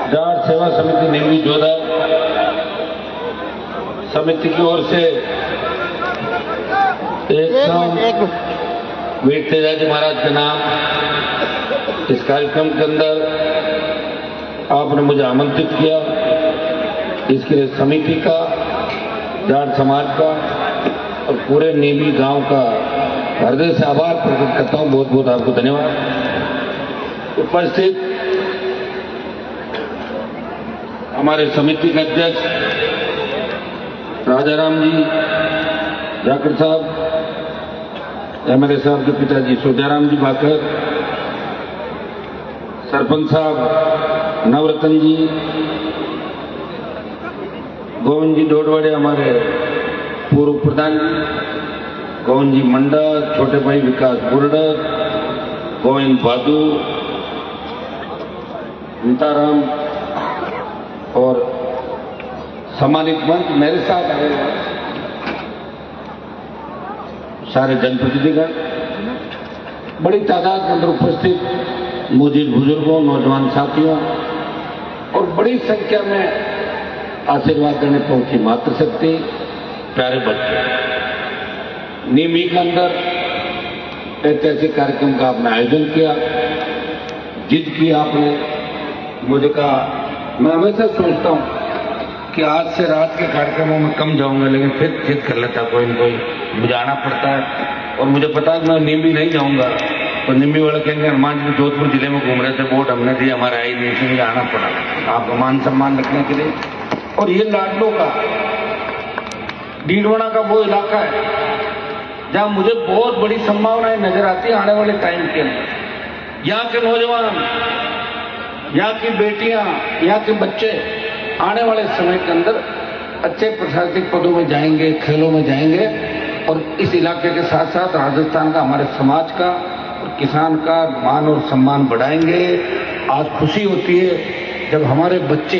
जाट सेवा समिति नीमवी जोधा समिति की ओर से एक वीर तेजाजी महाराज के नाम इस कार्यक्रम के अंदर आपने मुझे आमंत्रित किया। इसके लिए समिति का, जाट समाज का और पूरे नीमवी गांव का हृदय से आभार प्रकट करता हूं। बहुत बहुत आपको धन्यवाद। उपस्थित हमारे समिति के अध्यक्ष राजाराम जी जाखड़ साहब, एमएलए साहब के पिताजी सोजाराम जी बाकर, सरपंच साहब नवरतन जी, गोविंद जी डोडवाड़े हमारे पूर्व प्रधान जी, गोविंद जी मंडा, छोटे भाई विकास बुर्डक, गोविंद बादू, सीताराम और सम्मानित मंच मेरे साथ आए सारे जनप्रतिनिधिगण, बड़ी तादाद के अंदर उपस्थित मौजूद बुजुर्गों, नौजवान साथियों और बड़ी संख्या में आशीर्वाद देने पहुंची मातृशक्ति, प्यारे बच्चे। नीमवी के अंदर ऐतिहासिक कार्यक्रम का आपने आयोजन किया, जिद की आपने। मुझे कहा, मैं हमेशा सोचता हूं कि आज से रात के कार्यक्रमों में कम जाऊंगा, लेकिन फिर जिद कर लेता कोई न कोई, मुझे आना पड़ता है। और मुझे पता है कि मैं नीमवी नहीं जाऊंगा तो नीमवी वाले कहेंगे हनुमान जी जोधपुर जिले में घूम रहे थे, वोट हमने दिया, हमारा आई नहीं, इसलिए मुझे आना पड़ा आपका मान सम्मान रखने के लिए। और ये लाडलों का, डीडवाना का वो इलाका है जहां मुझे बहुत बड़ी संभावनाएं नजर आती है आने वाले टाइम के अंदर। यहाँ के नौजवान, यहाँ की बेटियां, यहाँ के बच्चे आने वाले समय के अंदर अच्छे प्रशासनिक पदों में जाएंगे, खेलों में जाएंगे। और इस इलाके के साथ साथ राजस्थान का, हमारे समाज का और किसान का मान और सम्मान बढ़ाएंगे। आज खुशी होती है जब हमारे बच्चे,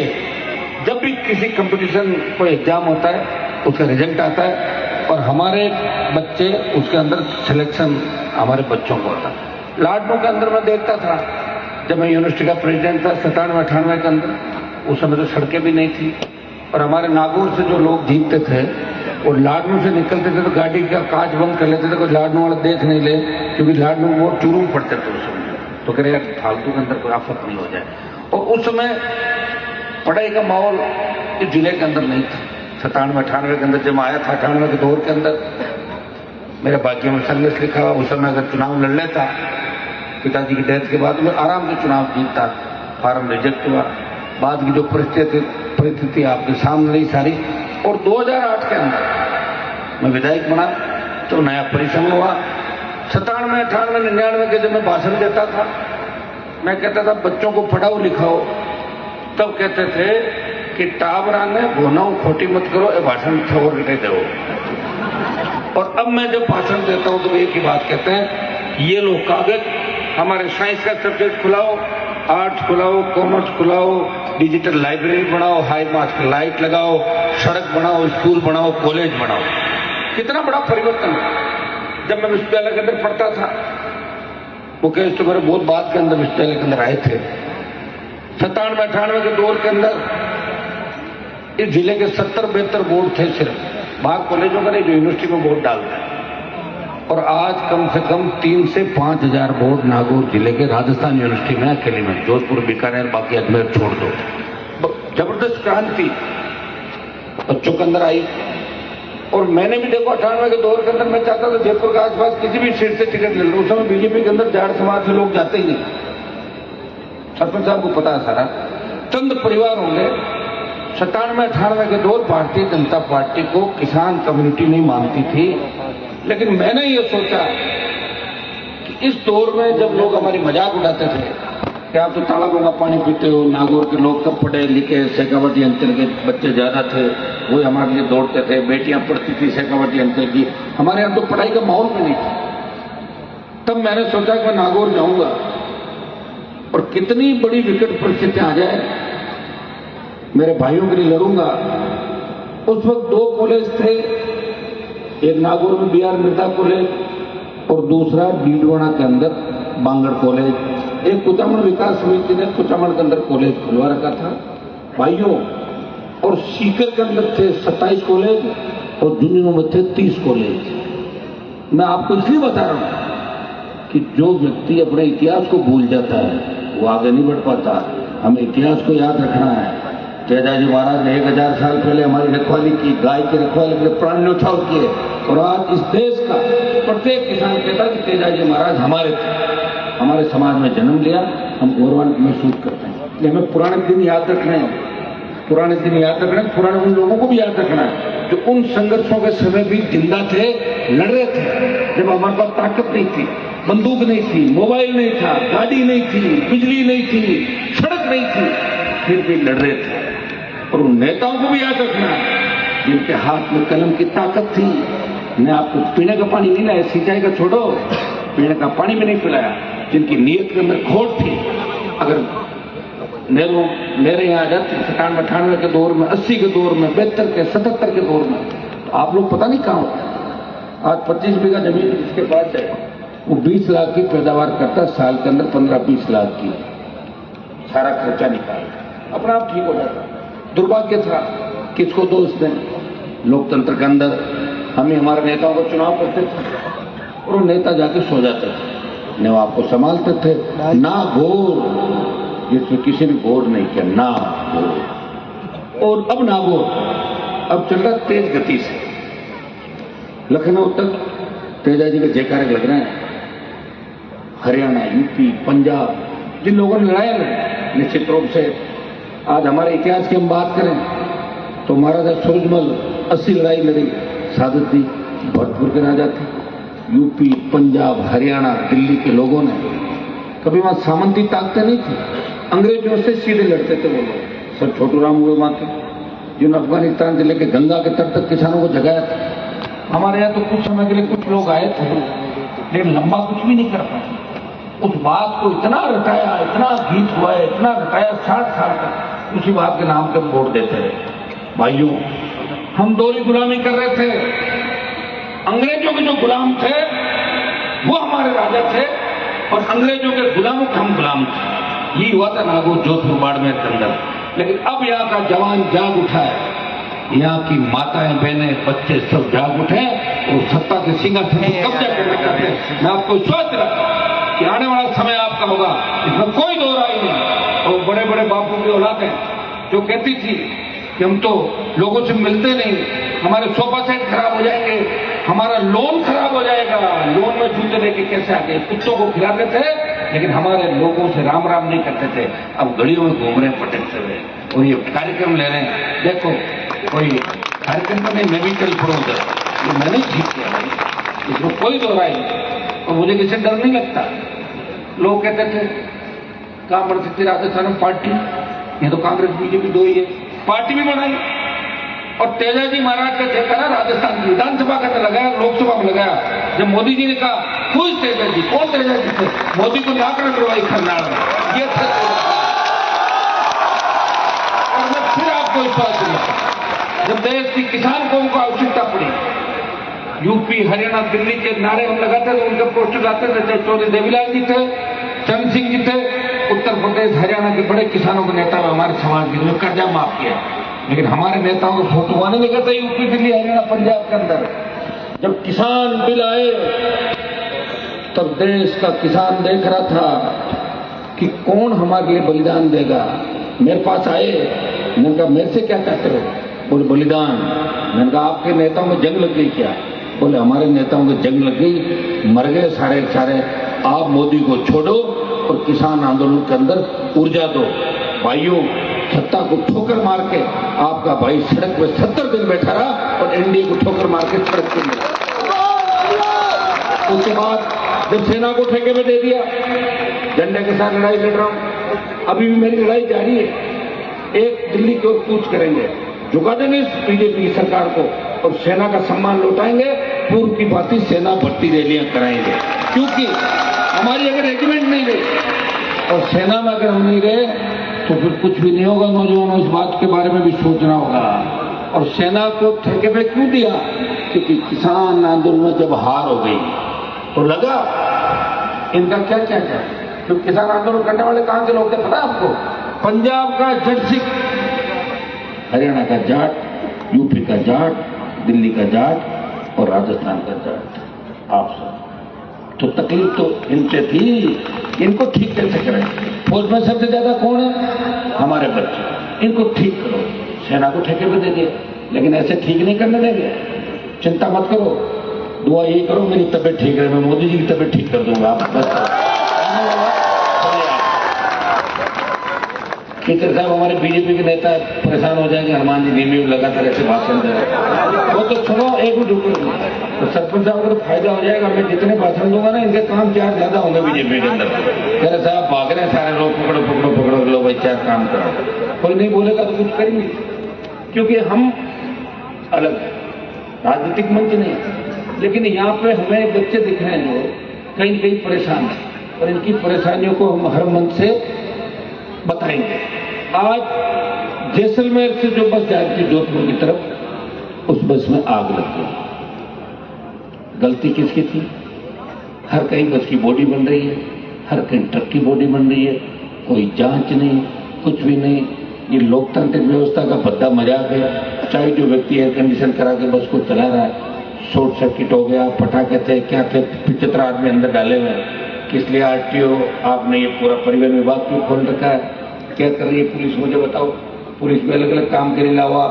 जब भी किसी कंपटीशन कोई एग्जाम होता है उसका रिजल्ट आता है और हमारे बच्चे उसके अंदर सिलेक्शन हमारे बच्चों को होता है। लाडनों के अंदर मैं देखता था जब मैं यूनिवर्सिटी का प्रेसिडेंट था 97-98 के अंदर, उस समय तो सड़कें भी नहीं थी और हमारे नागौर से जो लोग जीतते थे और लाडनू से निकलते थे तो गाड़ी का कांच बंद कर लेते थे, कोई लाडनू वाला देख नहीं ले, क्योंकि लाडनू वो चुरूम पड़ते थे उस समय। तो कह रहे यार फालतू के अंदर कोई आफत नहीं हो जाए। और उस समय पढ़ाई का माहौल इस जिले के अंदर नहीं था। 97-98 के अंदर जब आया था, 98 के दौर के अंदर मेरे भाग्य में संघर्ष लिखा हुआ। उस समय अगर चुनाव लड़ लेता, पिताजी की डेथ के बाद में आराम से चुनाव जीतता, फार्म रिजेक्ट हुआ। बाद की जो परिस्थिति आपके सामने सारी। और 2008 के अंदर मैं विधायक बना तो नया परिश्रम हुआ। 97, 98, 99 के जब मैं भाषण देता था, मैं कहता था बच्चों को पढ़ाओ लिखाओ, तब कहते थे कि टाबरा ने घोनाओ खोटी मत करो, ये भाषण छोड़ के दो। और अब मैं जब भाषण देता हूं तो एक ही बात कहते हैं, ये लो कागज, हमारे साइंस का सब्जेक्ट खुलाओ, आर्ट्स खुलाओ, कॉमर्स खुलाओ, डिजिटल लाइब्रेरी बनाओ, हाई मास्क लाइट लगाओ, सड़क बनाओ, स्कूल बनाओ, कॉलेज बनाओ। कितना बड़ा परिवर्तन है। जब मैं विश्वविद्यालय के अंदर पढ़ता था, मुकेश तो मेरे बहुत बाद के अंदर विश्वविद्यालय के अंदर आए थे। 97-98 के दौर के अंदर इस जिले के 70-72 बोर्ड थे सिर्फ, बाहर कॉलेजों का नहीं, जो यूनिवर्सिटी में बोर्ड डालता है। और आज कम से कम 3 से 5 हजार बोर्ड नागौर जिले के राजस्थान यूनिवर्सिटी में अकेले में, जोधपुर, बीकानेर, बाकी अजमेर छोड़ दो। जबरदस्त क्रांति बच्चों के अंदर आई। और मैंने भी देखो 98 के दौर के अंदर मैं चाहता था जयपुर के आसपास किसी भी सीट से टिकट ले लो। उस समय बीजेपी के अंदर जाट समाज से लोग जाते ही नहीं, सरपंच साहब को पता है सारा, चंद परिवार होंगे। 97-98 के दौर भारतीय जनता पार्टी को किसान कम्युनिटी नहीं मानती थी, लेकिन मैंने ये सोचा कि इस दौर में जब लोग हमारी मजाक उड़ाते थे कि आप तो तालाबों का पानी पीते हो, नागौर के लोग कब पढ़े लिखे, शेखावाटी अंचल के बच्चे ज्यादा थे, वो हमारे लिए दौड़ते थे, बेटियां पढ़ती थी शेखावाटी अंचल की, हमारे यहाँ तो पढ़ाई का माहौल भी नहीं था। तब मैंने सोचा कि मैं नागौर जाऊंगा और कितनी बड़ी विकट परिस्थिति आ जाए, मेरे भाइयों के लिए लड़ूंगा। उस वक्त 2 कॉलेज थे, एक नागौर में BR मिर्जा कॉलेज और दूसरा डीडवाना के अंदर बांगड़ कॉलेज। एक कुचामन विकास समिति ने कुचामन के अंदर कॉलेज खुलवा रखा था भाइयों, और सीकर के अंदर थे 27 कॉलेज और झुंझुनू में थे 30 कॉलेज। मैं आपको इसलिए बता रहा हूं कि जो व्यक्ति अपने इतिहास को भूल जाता है वो आगे नहीं बढ़ पाता। हमें इतिहास को याद रखना है। तेजाजी महाराज ने 1000 साल पहले हमारी रखवाली की, गाय की रखवाली के प्राण न्यौछावर किए, और आज इस देश का प्रत्येक किसान कहता है कि तेजाजी महाराज हमारे थे, हमारे समाज में जन्म लिया, हम गौरवान्वित महसूस करते हैं। ये हमें पुराने दिन याद रखने हैं, पुराने दिन याद रखना है, पुराने उन लोगों को भी याद रखना है जो उन संघर्षों के समय भी जिंदा थे, लड़ रहे थे, जब हमारे पास ताकत नहीं थी, बंदूक नहीं थी, मोबाइल नहीं था, गाड़ी नहीं थी, बिजली नहीं थी, सड़क नहीं थी, फिर भी लड़ रहे थे। और उन नेताओं को भी याद रखना है जिनके हाथ में कलम की ताकत थी। मैं आपको पीने का पानी नहीं लाया, सिंचाई का छोड़ो, पीने का पानी भी नहीं पिलाया, जिनकी नीयत के अंदर खोट थी। अगर नेहरू मेरे यहाँ आ जाते 97-98 के दौर में, 80 के दौर में, 72 के, 77 के दौर में, तो आप लोग पता नहीं कहाँ होते। आज 25 बीघा जमीन जिसके पास है वो 20 लाख की पैदावार करता, साल के अंदर 15-20 लाख की, सारा खर्चा निकाल अपना आप ठीक हो जाता। दुर्भाग्य था, किसको दोष दें। लोकतंत्र के अंदर हम ही हमारे नेताओं को चुनाव करते थे और वो नेता जाके सो जाते थे, नवाब को संभालते थे। ना घोर, जिसमें किसी ने घोर नहीं किया, ना घोर। और अब ना घोर, अब चल रहा तेज गति से। लखनऊ तक तेजाजी के जयकारे लग रहे हैं। हरियाणा, यूपी, पंजाब, जिन लोगों ने लड़ाई लड़ी, निश्चित रूप से आज हमारे इतिहास की हम बात करें तो महाराजा सूरजमल 80 लड़ाई लड़ी, सादत दी, भरतपुर के राजा थे। यूपी, पंजाब, हरियाणा, दिल्ली के लोगों ने कभी वहां सामंती ताकतें नहीं थी, अंग्रेजों से सीधे लड़ते थे वो लोग। सर छोटू राम हुए वहां के, जिन्होंने अफगानिस्तान से लेकर गंगा के तट तक किसानों को जगाया था। हमारे यहाँ तो कुछ समय के लिए कुछ लोग आए थे, लेकिन लंबा कुछ भी नहीं कर पाए। उस बात को इतना रटाया, इतना गीत हुआ है, इतना रटाया, 60 साल तक उसी बात के नाम पे वोट देते रहे। भाइयों, हम दोहरी गुलामी कर रहे थे। अंग्रेजों के जो गुलाम थे वो हमारे राजा थे और अंग्रेजों के गुलामों के हम गुलाम थे। ये हुआ था नागौर, जोधपुर, बाड़मेर के अंदर। लेकिन अब यहाँ का जवान जाग उठा है, यहाँ की माताएं, बहनें, बच्चे सब जाग उठे और सत्ता के सिंहासन पर कब्जा करने का है। मैं आपको विश्वास दिलाता हूं कि आने वाला समय आपका होगा, इसमें कोई दो राय नहीं। और बड़े बड़े बापू की औलादें जो कहती थी कि हम तो लोगों से मिलते नहीं, हमारे सोफा सेट खराब हो जाएंगे, हमारा लोन खराब हो जाएगा, लोन में जूते लेके कैसे आगे कुत्तों को खिलाते थे, लेकिन हमारे लोगों से राम राम नहीं करते थे। अब गलियों में घूम रहे, पटकते हुए, और ये कार्यक्रम ले रहे हैं। देखो, कोई कार्यक्रम तो नहीं, मैं भी चल पड़ा उधर, ये मैंने ठीक किया भाई, इसमें कोई दो राय नहीं। और मुझे किसी डर नहीं लगता। लोग कहते थे कहां बढ़ सकती राजस्थान में पार्टी, ये तो कांग्रेस बीजेपी दो ही है, पार्टी भी बनाई। और तेजाजी महाराज का जयकारा राजस्थान की विधानसभा का लगाया, लोकसभा में लगाया। जब मोदी जी ने कहा कोई तेजाजी, कौन तेजाजी थे, मोदी को लाकर करवाई खरनाड़ में, ये था। और मैं फिर आपको विश्वास दिलाता, जब देश की किसान कौम को आवश्यकता पड़ी, यूपी, हरियाणा, दिल्ली के नारे हम लगाते थे, उनके पोस्टर आते थे, चाहे चौधरी देवीलाल जी थे, चंद्र सिंह जी थे। उत्तर प्रदेश, हरियाणा के बड़े किसानों के नेता हमारे समाज के, जिन्होंने कर्जा माफ किया, लेकिन हमारे नेताओं को फोटो आने लगे थे यूपी, दिल्ली, हरियाणा, पंजाब के अंदर। जब किसान बिल आए तब देश का किसान देख रहा था कि कौन हमारे लिए बलिदान देगा। मेरे पास आए, मैंने कहा मेरे से क्या कहते हो? बोले बलिदान। मैंने कहा आपके नेताओं में जंग लग गई क्या? बोले हमारे नेताओं को जंग लग गई, मर गए सारे सारे। आप मोदी को छोड़ो और किसान आंदोलन के अंदर ऊर्जा दो। भाइयों, सत्ता को ठोकर मार के आपका भाई सड़क पे 70 दिन बैठा रहा और एनडीए को ठोकर मार के सड़क पे मिला। उसके बाद जब सेना को ठेके में दे दिया, झंडे के साथ लड़ाई लड़ रहा हूं, अभी भी मेरी लड़ाई जारी है। एक दिल्ली की ओर कूच करेंगे, झुका देंगे बीजेपी की सरकार को और सेना का सम्मान लौटाएंगे। पूर्व की भांति सेना भर्ती रैलियां कराएंगे, क्योंकि हमारी अगर रेजिमेंट नहीं रही और सेना में अगर हम नहीं रहे तो फिर कुछ भी नहीं होगा। नौजवानों, इस बात के बारे में भी सोचना होगा। और सेना को ठेके पे क्यों दिया? क्योंकि किसान आंदोलन में जब हार हो गई तो लगा इनका क्या क्या जाए, तो किसान आंदोलन करने वाले कहां के लोग थे पता है आपको? पंजाब का जट सिख, हरियाणा का जाट, यूपी का जाट, दिल्ली का जाट और राजस्थान का जाट। आप सब तो तकलीफ तो इनसे थी, इनको ठीक कैसे करें? फौज में सबसे ज्यादा कौन है? हमारे बच्चे। इनको ठीक करो, सेना को ठेके पे दे दिए, लेकिन ऐसे ठीक नहीं करने देंगे। चिंता मत करो, दुआ यही करो मेरी तबीयत ठीक रहे, मैं मोदी जी की तबीयत ठीक कर दूंगा। आप बस स्पीकर साहब हमारे बीजेपी के नेता परेशान हो जाएंगे, हनुमान जी नींबी लगातार ऐसे भाषण दे रहे, वो तो सुनो एक मिनट रुको। तो सरपंच साहब को तो फायदा हो जाएगा, मैं जितने भाषण दूंगा ना इनके काम 4 ज्यादा होंगे बीजेपी के अंदर। कह रहे साहब भाग रहे हैं सारे लोग, पकड़ो पकड़ो पकड़ो, लो भाई 4 काम करो। कोई नहीं बोलेगा तो कुछ करेंगे, क्योंकि हम अलग राजनीतिक मंच नहीं है। लेकिन यहाँ पे हमें बच्चे दिख रहे हैं जो कहीं न कहीं परेशान है, और इनकी परेशानियों को हम हर मंच से बताएंगे। आज जैसलमेर से जो बस जा रही थी जोधपुर की तरफ, उस बस में आग लग गई। गलती किसकी थी? हर कहीं बस की बॉडी बन रही है, हर कहीं ट्रक की बॉडी बन रही है, कोई जांच नहीं, कुछ भी नहीं। ये लोकतांत्रिक व्यवस्था का भद्दा मजाक है। चाहे जो व्यक्ति एयर कंडीशन करा के बस को चला रहा है, शॉर्ट सर्किट हो गया, पटाखे थे, क्या थे, 75 आदमी अंदर डाले हुए हैं। किस लिए आरटीओ आपने ये पूरा परिवहन विभाग क्यों खोल रखा है? क्या कर रही है पुलिस, मुझे बताओ। पुलिस में अलग अलग काम के लिए लाओ,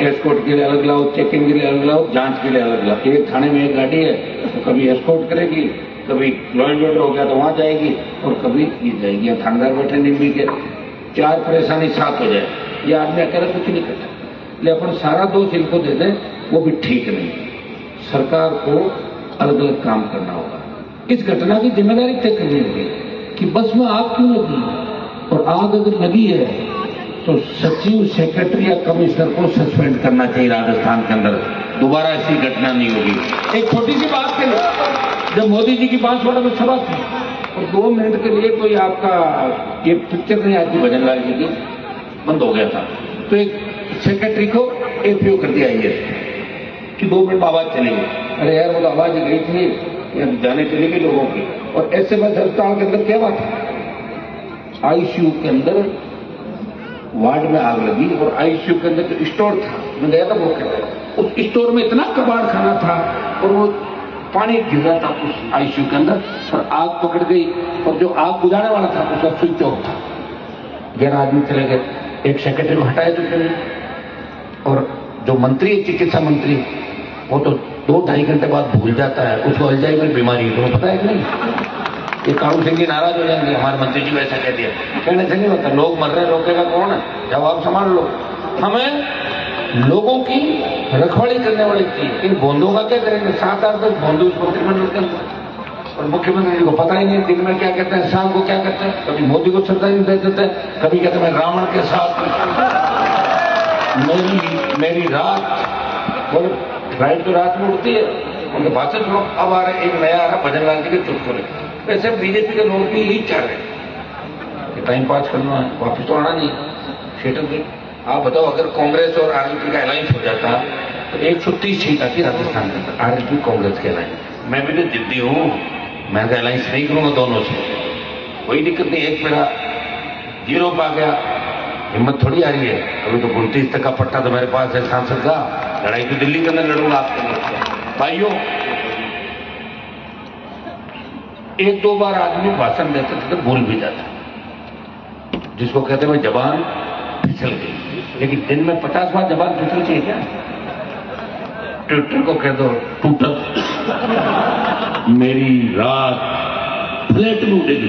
एस्कॉर्ट के लिए अलग लाओ, चेकिंग के लिए अलग लाओ, जांच के लिए अलग लाओ। एक थाने में एक गाड़ी है तो कभी एस्कॉर्ट करेगी, कभी लॉ एंड ऑर्डर हो गया तो वहां जाएगी, और कभी ये जाएगी। या थानेदार बैठे निम्बी के, 4 परेशानी साथ हो जाए। ये आदमी अकेला कुछ नहीं करता, लेकिन अपन सारा दोष इनको दे दें, वो भी ठीक नहीं। सरकार को अलग अलग काम करना होगा। इस घटना की जिम्मेदारी तय करनी होगी कि बस में आग क्यों लगी, और आग अगर लगी है तो सचिव, सेक्रेटरी या कमिश्नर को सस्पेंड करना चाहिए राजस्थान के अंदर। दोबारा ऐसी घटना नहीं होगी। एक छोटी सी बात के लिए, जब मोदी जी की 5 में सभा थी और 2 मिनट के लिए कोई आपका ये पिक्चर नहीं आती भजन लाल जी की, बंद हो गया था, तो एक सेक्रेटरी को एपीओ कर दिया ये कि 2 मिनट में आवाज चली गई। अरे यार वो तो आवाज गई थी, जाने चली गई लोगों की। और ऐसे में अस्पताल के अंदर क्या बात है, आईसीयू के अंदर वार्ड में आग लगी, और आईसीयू के अंदर जो स्टोर था, मैं गया था वो कहता, उस स्टोर में इतना कबाड़ खाना था और वो पानी गिर रहा था उस आईसीयू के अंदर, और आग पकड़ गई। और जो आग बुझाने वाला था उसका स्विच ऑफ था। 11 आदमी चले गए, एक सेक्रेटरी को हटाया तो चले। और जो मंत्री है, चिकित्सा मंत्री, वो तो 2-2.5 घंटे बाद भूल जाता है, उसको अल्जाइमर बीमारी है, तुम्हें पता है कि नहीं? ये कानून सिंह जी नाराज हो जाएंगे, हमारे मंत्री जी को ऐसा कह दिया। कहने से नहीं होता, लोग मर रहे हैं, रोकेगा कौन है? जवाब संभाल लो। हमें लोगों की रखवाली करने वाली चाहिए। इन बोंदों का क्या करेंगे? 7-8 बजे बोंदू इस मंत्रिमंडल के अंदर, और मुख्यमंत्री जी को पता ही नहीं दिन में क्या कहते हैं, शाम को क्या कहते हैं। कभी मोदी को श्रद्धांजलि दे देते हैं, कभी कहते हैं रावण के साथ मेरी रात, बोले राइट तो रात में उठती है, उनके भाषण सुनो। अब आ रहे एक नया आ रहा भजन लाल जी के चुटकुले। वैसे बीजेपी के लोग भी यही चाह रहे हैं कि टाइम पास करना है, वापिस तो आना नहीं थिएटर पे। आप बताओ अगर कांग्रेस और आरएलपी का अलायंस हो जाता तो 130 सीट आती राजस्थान के अंदर, आरएलपी कांग्रेस के अलायंस। मैं भी तो जिद्दी हूँ, मैं तो अलायंस नहीं करूंगा दोनों से, कोई दिक्कत नहीं। एक मेरा 0 पा गया, हिम्मत थोड़ी आ रही है। अभी तो 29 तक का पट्टा तो मेरे पास है सांसद का, लड़ाई तो दिल्ली के अंदर लड़ूंगा आपके भाइयों। 1-2 बार आदमी भाषण देते थे तो भूल भी जाता, जिसको कहते हैं जबान फिसल गई। लेकिन दिन में 50 बार जबान फिसल चाहिए क्या? ट्विटर को कह दो टूटत मेरी रात फ्लैट में उठेगी,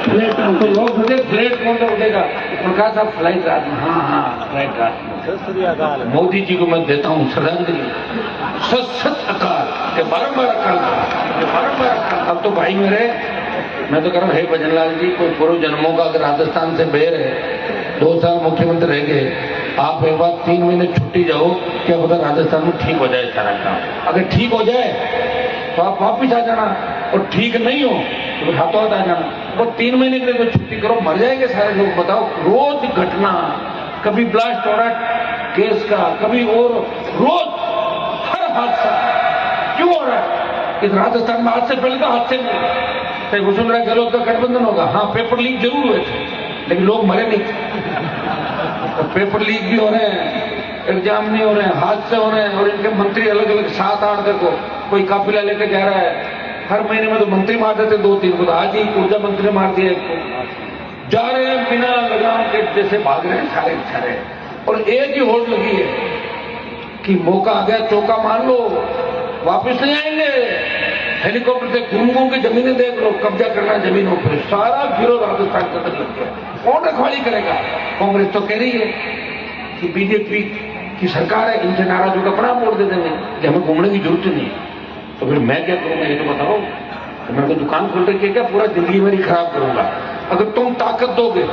फ्लैट में। तो लोग सोचे फ्लैट कौन सा उठेगा? प्रकाश साहब फ्लाइट रात में, हाँ फ्लाइट रात में। मोदी जी को मैं देता हूँ श्रद्धांजलि, सत अकाल, बारम्बार अकाल, बारम्बार अकाल। अब तो भाई मेरे, मैं तो कह रहा हूँ, हे भजनलाल जी, कोई पूर्व जन्मों का अगर राजस्थान से बेर है, 2 साल मुख्यमंत्री रह गए, आप एक बार 3 महीने छुट्टी जाओ, क्या पता राजस्थान में ठीक हो जाए सारा काम। अगर ठीक हो जाए तो आप वापिस आ जाना, और ठीक नहीं हो तो हाथों हाथ आ जाना। और 3 महीने के लिए तो छुट्टी करो, मर जाएंगे सारे लोग। बताओ, रोज घटना, कभी ब्लास्ट हो रहा है केस का, कभी और, रोज हर हादसा क्यों हो रहा है? इस राजस्थान में आज से पहले तो हादसे नहीं, तो वसुंधरा गहलोत का गठबंधन होगा। हाँ, पेपर लीक जरूर हुए थे, लेकिन लोग मरे नहीं थे। तो पेपर लीक भी हो रहे हैं, एग्जाम नहीं हो रहे हैं, हादसे हो रहे हैं, और इनके मंत्री अलग अलग 7-8 देखो, कोई काफिला लेकर जा रहा है। हर महीने में तो मंत्री मार देते 2-3 को, तो आज ही ऊर्जा मंत्री मार दिया एक को। जा रहे हैं बिना लगाम के, जैसे भाग रहे हैं सारे सारे। और एक ही होड़ लगी है कि मौका आ गया, चौका मार लो, वापस नहीं आएंगे। हेलीकॉप्टर से घूम घूम के जमीनें देख लो, कब्जा करना जमीनों पर। सारा गिरोह राजस्थान का लग गया। कौन रखवाली करेगा? कांग्रेस तो कह रही है कि बीजेपी की सरकार है, इनसे नाराज होकर अपना वोट दे देंगे, कि हमें घूमने की जरूरत नहीं है। तो फिर मैं क्या करूंगा ये तो बताओ। तो मैं तो दुकान खोल रही है क्या? पूरा जिंदगी मेरी खराब करूंगा। अगर तुम ताकत दोगे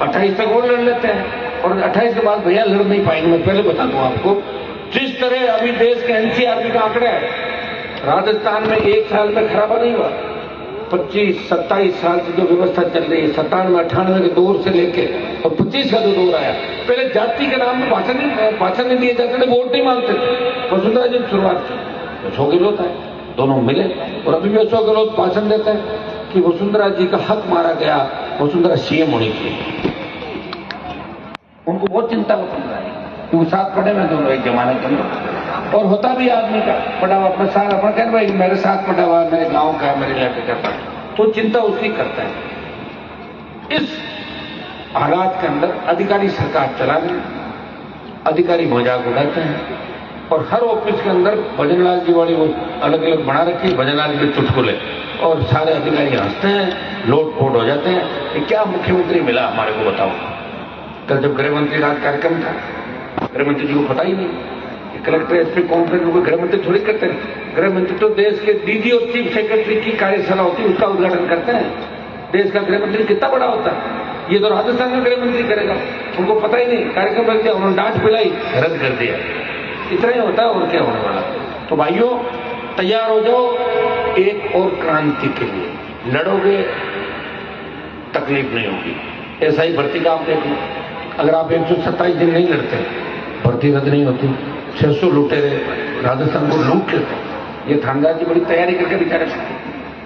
28 तक और लड़ लेते हैं, और 28 के बाद भैया लड़ नहीं पाएंगे। मैं पहले बता दूं आपको, जिस तरह अभी देश के एनसीआरबी का आंकड़ा है, राजस्थान में 1 साल में खराबा नहीं हुआ। 25-27 साल से जो व्यवस्था चल रही है, 97-98 के दौर से लेके और 25 का जो दौर आया, पहले जाति के नाम में भाषण नहीं दिए जाते थे, वोट नहीं मांगते थे। वसुंधरा जी शुरुआत की अशोक गहलोत है, दोनों मिले, और अभी भी अशोक गहलोत भाषण देते हैं कि वसुंधरा जी का हक मारा गया, वसुंधरा सीएम होनी चाहिए। उनको बहुत चिंता वसुंधरा है, क्योंकि साथ पढ़े में दोनों एक जमाने के अंदर, और होता भी आदमी का पढ़ा हुआ अपने साथ, अपना कहना भाई मेरे साथ पढ़ा हुआ, मेरे गांव का, मेरे इलाके का पढ़ा, तो चिंता उसकी करता है। इस हालात के अंदर अधिकारी सरकार चला रहे, अधिकारी मजाक उड़ाते हैं, और हर ऑफिस के अंदर भजनलाल जी वाली वो अलग अलग बना रखी, भजनलाल के चुटकुले, और सारे अधिकारी हंसते हैं, लोट-पोट हो जाते हैं कि क्या मुख्यमंत्री मिला हमारे को बताओ। कल जब गृह मंत्री रात कार्यक्रम था, गृह मंत्री जी को पता ही नहीं कि कलेक्टर एसपी कॉन्फ्रेंस में गृह मंत्री थोड़ी करते हैं। गृह मंत्री तो देश के डीजी और चीफ सेक्रेटरी की कार्यशाला होती है, उसका उद्घाटन करते हैं। देश का गृह मंत्री कितना बड़ा होता है, ये तो राजस्थान का गृह मंत्री करेगा। उनको पता ही नहीं, कार्यक्रम रख दिया, उन्होंने डांट पिलाई, रद्द कर दिया। इतना ही होता है, और क्या होने वाला। तो भाइयों तैयार हो जाओ एक और क्रांति के लिए। लड़ोगे तकलीफ नहीं होगी। ऐसा ही भर्ती का आप देख लो, अगर आप 127 दिन नहीं लड़ते, भर्ती रद्द नहीं होती। 600 लुटेरे राजस्थान को लूट लेते। ये थानेदार जी बड़ी तैयारी करके बेचारे,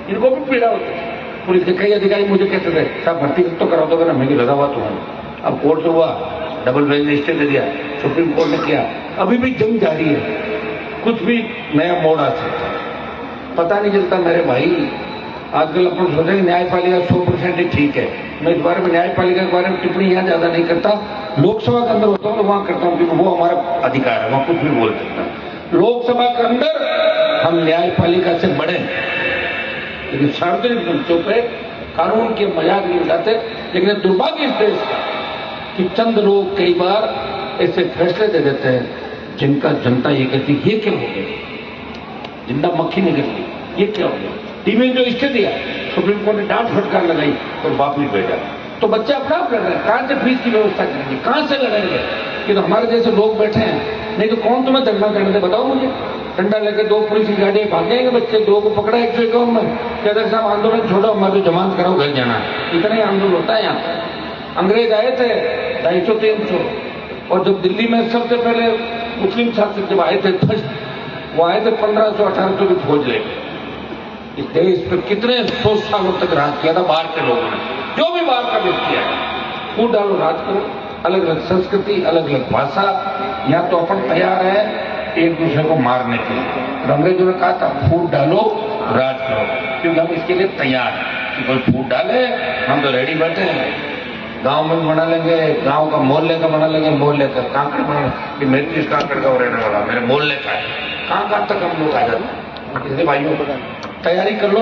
इनको भी पीड़ा होती है। पुलिस के कई अधिकारी मुझे कहते थे साहब भर्ती तो करा दोगे ना, मैं भी लगा हुआ तो हूँ। अब कोर्ट से हुआ, डबल बेंच ने स्टे दे दिया, सुप्रीम कोर्ट ने किया, अभी भी जंग जारी है, कुछ भी नया मोड़ आ सकता है, पता नहीं चलता मेरे भाई। आजकल अपन सोच रहे न्यायपालिका 100% ही ठीक है। मैं इस बारे में न्यायपालिका के बारे में टिप्पणी यहाँ ज्यादा नहीं करता। लोकसभा के अंदर होता हूँ तो वहां करता हूँ, क्योंकि वो हमारा अधिकार है, वहां कुछ भी बोल सकता है। लोकसभा के अंदर हम न्यायपालिका से बढ़े, लेकिन सार्वजनिक मंचों पे कानून के मजाक नहीं उड़ाते। लेकिन दुर्भाग्य इस देश का कि चंद लोग कई बार ऐसे फैसले दे देते हैं जिनका जनता ये कहती ये क्या हो गया, जिंदा मक्खी निकलती, ये क्या हो गया। टीवी में जो स्टे दिया, सुप्रीम कोर्ट ने डांट फटकार लगाई और वापिस भेजा। तो बच्चे अपना आप लड़ रहे हैं, कहां से फीस की व्यवस्था करेंगे, कहां से लड़ेंगे। कि तो हमारे जैसे लोग बैठे हैं, नहीं तो कौन तुम्हें धरना करने दे, बताओ मुझे। डंडा लेके 2 पुलिस की गाड़ियां भाग जाएंगे बच्चे, 2 को पकड़ा 151 में, कहते साहब आंदोलन छोड़ो, हमारे जमानत कराओ, घर जाना है। इतना ही आंदोलन होता है यहाँ। अंग्रेज आए थे 250-300, और जब दिल्ली में सबसे पहले मुस्लिम शासक जब आए थे फर्स्ट, वो आए थे 1500-1800 की फौज लेके। इस देश पर कितने 100 सालों तक राज किया था बाहर के लोगों ने, जो भी बाहर का व्यक्ति है, फूट डालो राज करो। अलग अलग संस्कृति, अलग अलग भाषा, यहाँ तो अपन तैयार है एक दूसरे को मारने के लिए। अंग्रेजों ने कहा था फूट डालो राज करो, क्योंकि हम इसके लिए तैयार हैं कि कोई फूट डाले हम तो रेडी बैठे हैं। गांव में बना लेंगे, गांव का मोहल्ले का बना लेंगे, मोहल्ले का कांकड़ बना लेंगे। मेरे इस कांकड़ का रहने वाला मेरे मोहल्ले का है, कहां तक हम लोग आ जाते हैं। इसलिए भाइयों तैयारी कर लो,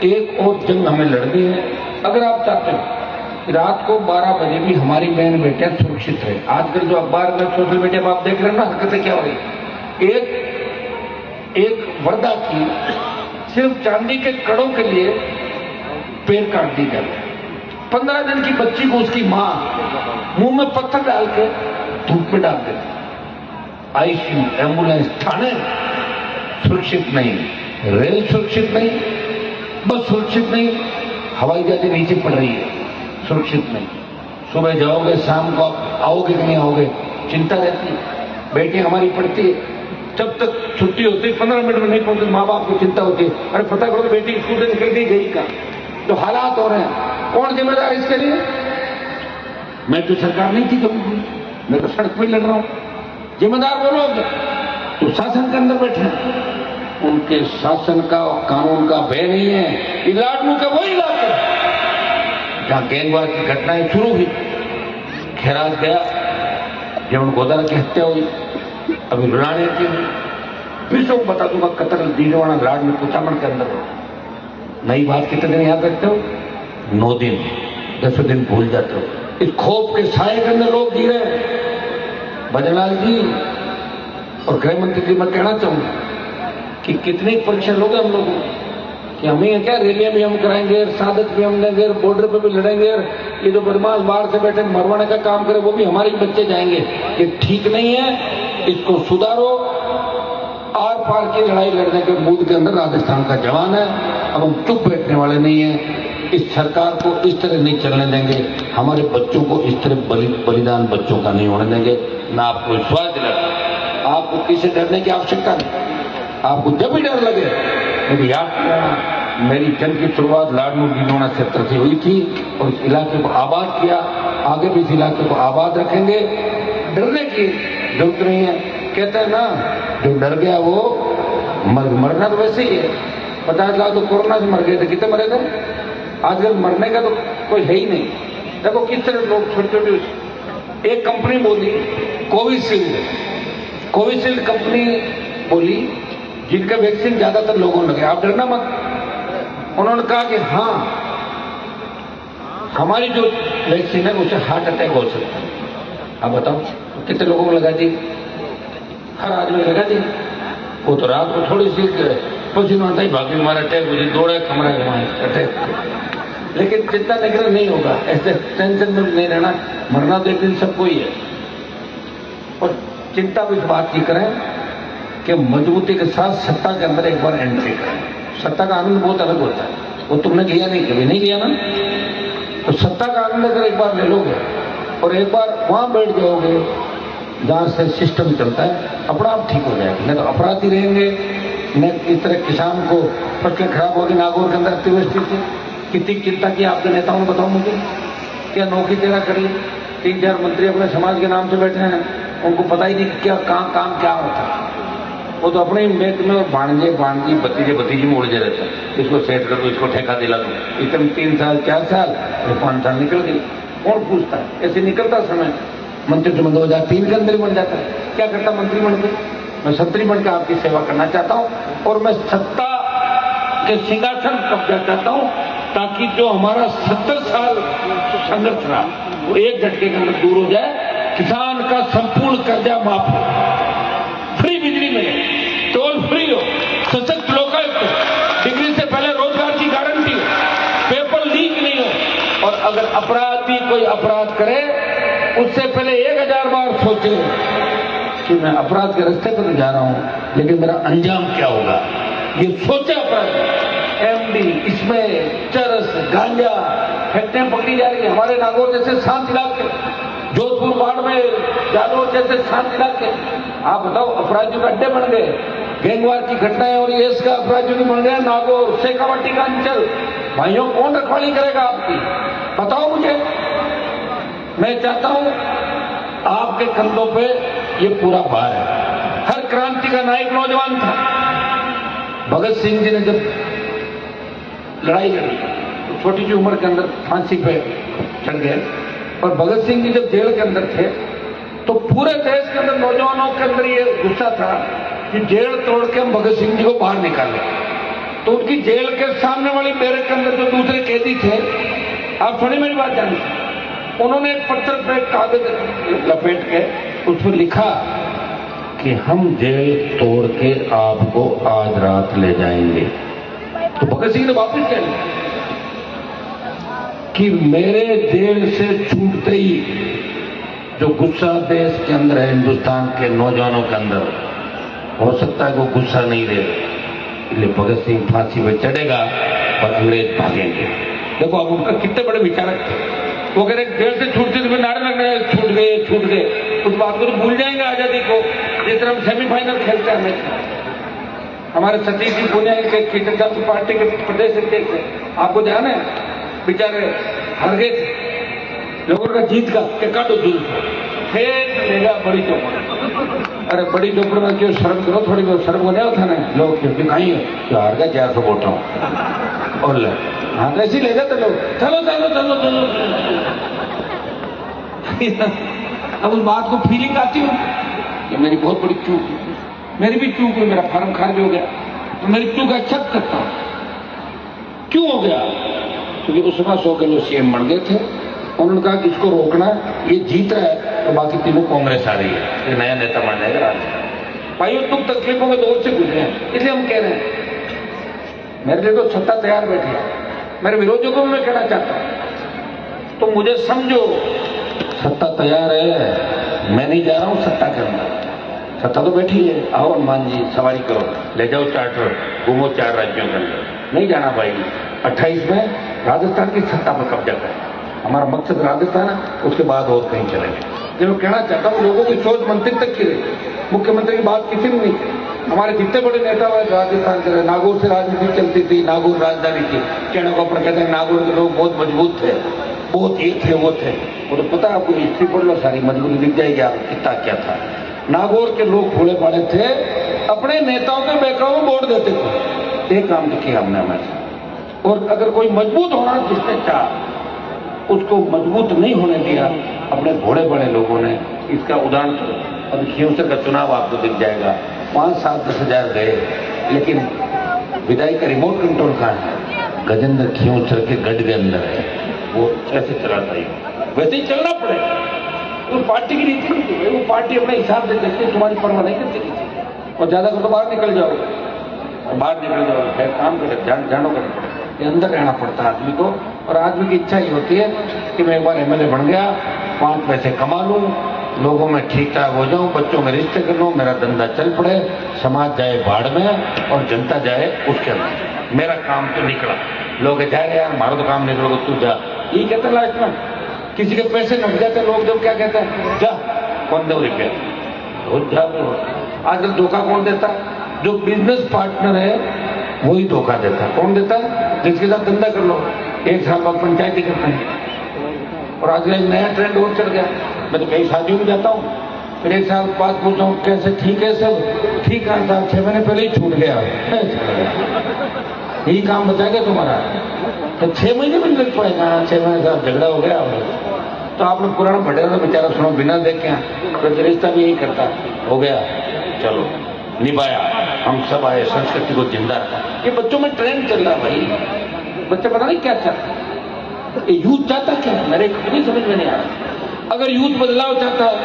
एक और जंग हमें लड़नी है। अगर आप चाहते हो कि रात को 12 बजे भी हमारी बहन बेटियां सुरक्षित रहे। आजकल जो अखबार में सोशल मीडिया पर आप देख रहे हैं ना, हरकतें क्या हो रही। एक वर्दा की सिर्फ चांदी के कड़ों के लिए पैर काट दी जाती। 15 दिन की बच्ची को उसकी मां मुंह में पत्थर डाल के धूप में डाल देती। आईसीयू, एम्बुलेंस, थाने सुरक्षित नहीं, रेल सुरक्षित नहीं, बस सुरक्षित नहीं, हवाई जहाजें नीचे पड़ रही है, सुरक्षित नहीं। सुबह जाओगे, शाम को आओगे कि नहीं आओगे, चिंता रहती है। बेटी हमारी पढ़ती है, जब तक छुट्टी होती 15 मिनट में नहीं पहुंचते माँ बाप को चिंता होती है, अरे पता करो बेटी स्कूल से निकल गई का। जो हालात हो रहे हैं, कौन जिम्मेदार इसके लिए? मैं तो सरकार नहीं थी कभी, मैं तो सड़क पर लड़ रहा हूं। जिम्मेदार वो लोग तो शासन के अंदर बैठे हैं, उनके शासन का और कानून का भय नहीं है। इलाडू का वही इलाका जहां गैंगवार की घटनाएं शुरू हुई, खैरात गया, जब गोदारा की हत्या हुई, अभी रुलाने की हुई, फिर सब बता दूंगा कतर दीनवाड़ा लाड में कुचामन के अंदर हो। नई बात कितने दिन याद रखते हो? 9 दिन 10 दिन भूल जाते हो। इस खौफ के साए के अंदर लोग जी रहे हैं। भजनलाल जी और गृह मंत्री जी, मैं कहना चाहूंगा कि कितनी परीक्षा लोगे हम लोगों कि हमें क्या रैलियां भी हम कराएंगे, शहादत भी हम देंगे, बॉर्डर पे भी लड़ेंगे, ये जो बदमाश बाहर से बैठे मरवाने का काम करे वो भी हमारे बच्चे जाएंगे। ये ठीक नहीं है, इसको सुधारो। आर पार की लड़ाई लड़ने के मूड के अंदर राजस्थान का जवान है। अब हम चुप बैठने वाले नहीं है। इस सरकार को इस तरह नहीं चलने देंगे, हमारे बच्चों को इस तरह बलिदान बच्चों का नहीं होने देंगे। ना आपको विश्वास दिलाता, आपको किसी डरने की आवश्यकता नहीं। आपको जब भी डर लगे, मेरी याद मेरी जंग की शुरुआत लाडनू दीनवाड़ा क्षेत्र से हुई थी और इस इलाके को आबाद किया, आगे भी इस इलाके को आबाद रखेंगे। डरने की जरूरत नहीं है। कहते हैं ना, जो डर गया वो मरना तो वैसे ही है। 50 लाख तो कोरोना से मर गए थे, कितने मरे थे? आजकल मरने का तो कोई है ही नहीं। देखो किस तरह लोग छोटे छोटे, एक कंपनी बोली कोविशील्ड कंपनी बोली, जिनका वैक्सीन ज्यादातर लोगों ने लगे, आप डरना मत। उन्होंने कहा कि हाँ, हमारी जो वैक्सीन है उससे हार्ट अटैक हो सकता है। आप बताओ कितने लोगों को लगा दी? हर आदमी लगा दी। वो तो रात को थोड़ी सी पसीना आता ही भागी, हमारा अटैक मुझे दौड़ा कमरा अटैक। लेकिन चिंता निग्रह नहीं होगा, ऐसे टेंशन में नहीं रहना। मरना तो एक दिन सबको ही है। और चिंता भी इस बात की करें कि मजबूती के साथ सत्ता के अंदर एक बार एंट्री करें। सत्ता का आनंद बहुत अलग होता है, वो तुमने लिया नहीं, कभी नहीं लिया ना। तो सत्ता का आनंद अगर एक बार ले लोगे और एक बार वहां बैठ जाओगे जहां से सिस्टम चलता है, अपना आप ठीक हो जाएगा। नहीं तो अपराधी रहेंगे, न इस तरह किसान को फसलें खराब होगी। नागौर के अंदर अतिवृष्टि से कितनी चिंता की आपके नेताओं ने, बताओ मुझे। क्या नौकरी तेरा करी? 3-4 मंत्री अपने समाज के नाम से बैठे हैं, उनको पता ही नहीं क्या काम क्या होता है। वो तो अपने मेट में और भाणजी भतीजे में उलझे रहते हैं। इसको सेट कर दो, इसको ठेका दिला दो, इतने 3 साल 4 साल 5 साल निकल गए। कौन पूछता है? ऐसे निकलता समय मंत्री तो 2003 के अंदर ही बन जाता है। क्या करता मंत्री बन के? मैं संतरी बनकर आपकी सेवा करना चाहता हूं और मैं सत्ता के सिंहासन कब्जा चाहता हूं, ताकि जो हमारा 70 साल संघर्ष रहा वो एक झटके के अंदर दूर हो जाए। किसान का संपूर्ण कर्जा माफ हो, फ्री बिजली मिले, टोल फ्री हो, सशक्त लोकायुक्त हो, डिग्री से पहले रोजगार की गारंटी हो, पेपर लीक नहीं हो। और अगर अपराधी कोई अपराध करे उससे पहले 1000 बार सोचे कि मैं अपराध के रास्ते पर तो जा रहा हूं, लेकिन मेरा अंजाम क्या होगा। ये सोचे अपराधी। एमडी, इसमें चरस, गांजा फैक्ट्रियां पकड़ी जा रही है। हमारे नागौर जैसे शांत इलाके, जोधपुर बाड़मेर, जालौर जैसे शांत इलाके, आप बताओ अपराधियों के अड्डे बन गए। गैंगवार की घटनाएं और ये इसका अपराधियों की बन गया। नागौर, शेखावाटी का अंचल, भाइयों कौन रखवाली करेगा आपकी? बताओ मुझे। मैं चाहता हूं आपके कंधों पे ये पूरा भार है। हर क्रांति का नायक नौजवान था। भगत सिंह जी ने जब लड़ाई लड़ी तो छोटी सी उम्र के अंदर फांसी पे चढ़ गए, और भगत सिंह जी जब जेल के अंदर थे तो पूरे देश के अंदर नौजवानों के अंदर ये गुस्सा था कि जेल तोड़ के हम भगत सिंह जी को बाहर निकालें। तो उनकी जेल के सामने वाली बैरक के अंदर जो दूसरे कैदी थे, आप सुनिए मेरी बात जानिए, उन्होंने एक पत्थर पर एक कागज लपेट के उस पर लिखा कि हम जेल तोड़ के आपको आज रात ले जाएंगे। तो भगत सिंह ने वापस क्या लिखा कि मेरे जेल से छूटते ही जो गुस्सा देश के अंदर है, हिंदुस्तान के नौजवानों के अंदर, हो सकता है वो गुस्सा नहीं रहे, इसलिए भगत सिंह फांसी पे चढ़ेगा और अंग्रेज भागेंगे। देखो अब उनका कितने बड़े विचारक थे। वो कह रहे जेल से छूटते थे, नारे लग रहे छूट गए। उस बात को तो भूल जाएंगे आजादी को, जिस तरह हम सेमीफाइनल खेलते हैं मैच। हमारे सतीश जी पुणे के खींचन की पार्टी के प्रदेश अध्यक्ष थे, आपको ध्यान है, बेचारे हार गए थे, लोगों का जीत का के काटो जुल्फ फेंक लेगा बड़ी चौपड़। अरे बड़ी चौपड़ में क्यों शर्म करो, थोड़ी बहुत शर्म को नहीं होता ना, लोग क्यों दिखाई है क्या हार गया 400 वोटों और ले हाँ कैसी ले जाते लोग, चलो चलो चलो चलो। अब उस बात को फीलिंग आती हो कि मेरी बहुत बड़ी चूक, मेरी भी चूक हुई, मेरा फार्म खारिज हो गया, तो मेरी चूक एक्सेप्ट करता हूं। क्यों हो गया? क्योंकि उस समय 100 किलो सीएम बन गए थे, उन्होंने कहा कि इसको रोकना, ये जीत रहा है तो बाकी तीनों कांग्रेस आ रही है, ये नया नेता बन जाएगा राज्य। भाइयों दुख तकलीफों के दौर से गुजरे हैं, इसलिए हम कह रहे हैं मेरे लिए तो सत्ता तैयार बैठी है, मेरे विरोधियों को मैं कहना चाहता हूं तो मुझे समझो, सत्ता तैयार है, मैं नहीं जा रहा हूं सत्ता के अंदर, सत्ता तो बैठी है, आओ हनुमान जी सवारी करो, ले जाओ चार्टर, घूमो 4 राज्यों के अंदर, नहीं जाना भाई। 28 में राजस्थान की सत्ता पर कब्जा करें, हमारा मकसद राजस्थान है, उसके बाद और कहीं चलेंगे। जो मैं कहना चाहता हूँ लोगों की सोच मंत्री तक की रही, मुख्यमंत्री की बात किसी ने नहीं की। हमारे जितने बड़े नेता हुए राजस्थान के, नागौर से राजनीति चलती थी, नागौर राजधानी थी, कहने को अपने कहते हैं नागौर के लोग बहुत मजबूत थे, बहुत ये थे वो थे, वो तो पता आपको, हिस्ट्री पढ़ लो सारी, मजबूती दिख जाएगी आपको कितना क्या था। नागौर के लोग भोले भाले थे, अपने नेताओं के बैकग्राउंड में वोट देते थे, एक काम तो किया हमने हमेशा। और अगर कोई मजबूत होना जिसने चाहा, उसको मजबूत नहीं होने दिया अपने घोड़े बड़े लोगों ने। इसका उदाहरण तो अब खियोसर का चुनाव आपको दिख जाएगा, 5, 7, 10 हजार गए, लेकिन विधायक का रिमोट कंट्रोल कहाँ है? गजेंद्र खियोसर के गढ़ के अंदर है, वो कैसे चलाता है, वैसे ही चलना पड़ेगा। वो पार्टी की रीति नहीं थी, वो पार्टी अपने हिसाब से देखती, तुम्हारी परवाह नहीं करती किसी, और ज्यादा कर तो बाहर निकल जाओगे, बाहर निकल जाओगे, फिर काम करे, जानो करना पड़ेगा, ये अंदर रहना पड़ता है आदमी को। और आदमी की इच्छा ही होती है कि मैं एक बार एमएलए बन गया, 5 पैसे कमा लूं, लोगों में ठीक ठाक हो जाऊं, बच्चों में रिश्ते कर लूं, मेरा धंधा चल पड़े, समाज जाए बाढ़ में और जनता जाए उसके अंदर, मेरा काम तो निकला। लोग जाए यार हमारा तो काम निकलोगे, तू जा, यही कहते हैं लास्ट में। किसी के पैसे नट जाते लोग जब क्या कहते हैं, जा कौन दे रुपया, आजकल धोखा कौन देता? जो बिजनेस पार्टनर है वही धोखा देता है। कौन देता है? जिसके साथ धंधा कर लो, 1 साल बाद पंचायती करते हैं। और आजकल एक नया ट्रेंड और चढ़ गया, मैं तो कई शादियों में जाता हूँ, फिर 1 साल बाद पूछता हूँ कैसे, ठीक है सब ठीक है साहब, 6 महीने पहले ही छूट गया, यही काम बताएगा तुम्हारा, तो 6 महीने में लग पाएगा, 6 महीने साहब झगड़ा हो गया। तो आपने पुराना भटेरा तो बेचारा सुनो बिना देखे, तो रिश्ता भी यही करता, हो गया चलो निभाया, हम सब आए, संस्कृति को जिंदा रखा। ये बच्चों में ट्रेंड चल रहा है भाई, बच्चे पता नहीं क्या चाहते, यूथ चाहता क्या है, मेरे खुद ही समझ में नहीं आ रहा। अगर यूथ बदलाव चाहता है,